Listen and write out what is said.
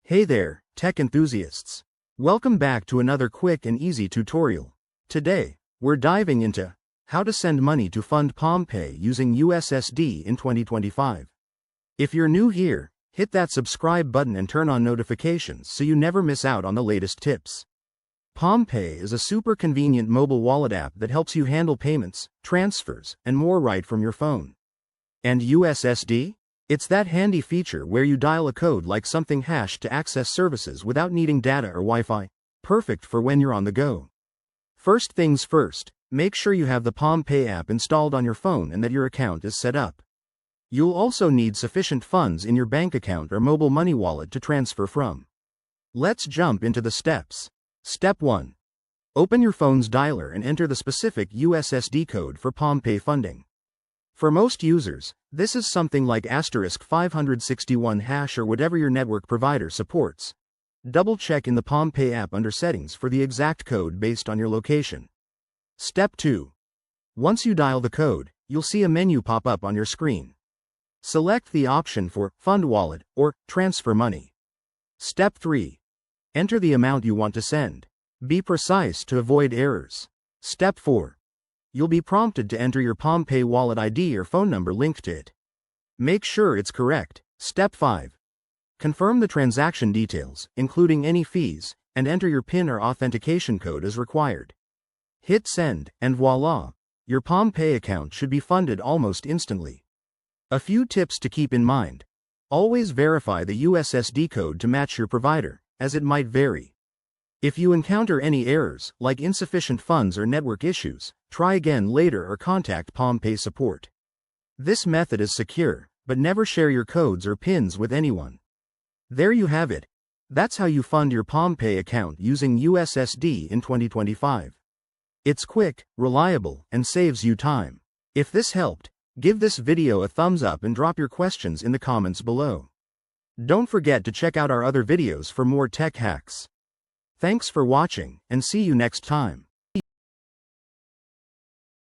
Hey there, tech enthusiasts. Welcome back to another quick and easy tutorial. Today, we're diving into how to send money to fund PalmPay using USSD in 2025. If you're new here, hit that subscribe button and turn on notifications so you never miss out on the latest tips. PalmPay is a super convenient mobile wallet app that helps you handle payments, transfers, and more right from your phone. And USSD? It's that handy feature where you dial a code like something hashed to access services without needing data or Wi-Fi. Perfect for when you're on the go. First things first, make sure you have the PalmPay app installed on your phone and that your account is set up. You'll also need sufficient funds in your bank account or mobile money wallet to transfer from. Let's jump into the steps. Step 1. Open your phone's dialer and enter the specific USSD code for PalmPay funding. For most users, this is something like *561# or whatever your network provider supports. Double-check in the PalmPay app under Settings for the exact code based on your location. Step 2. Once you dial the code, you'll see a menu pop up on your screen. Select the option for Fund Wallet or Transfer Money. Step 3. Enter the amount you want to send. Be precise to avoid errors. Step 4. You'll be prompted to enter your PalmPay wallet ID or phone number linked to it. Make sure it's correct. Step 5. Confirm the transaction details, including any fees, and enter your PIN or authentication code as required. Hit send, and voila! Your PalmPay account should be funded almost instantly. A few tips to keep in mind. Always verify the USSD code to match your provider, as it might vary. If you encounter any errors, like insufficient funds or network issues, try again later or contact PalmPay support. This method is secure, but never share your codes or PINs with anyone. There you have it. That's how you fund your PalmPay account using USSD in 2025. It's quick, reliable, and saves you time. If this helped, give this video a thumbs up and drop your questions in the comments below. Don't forget to check out our other videos for more tech hacks. Thanks for watching, and see you next time.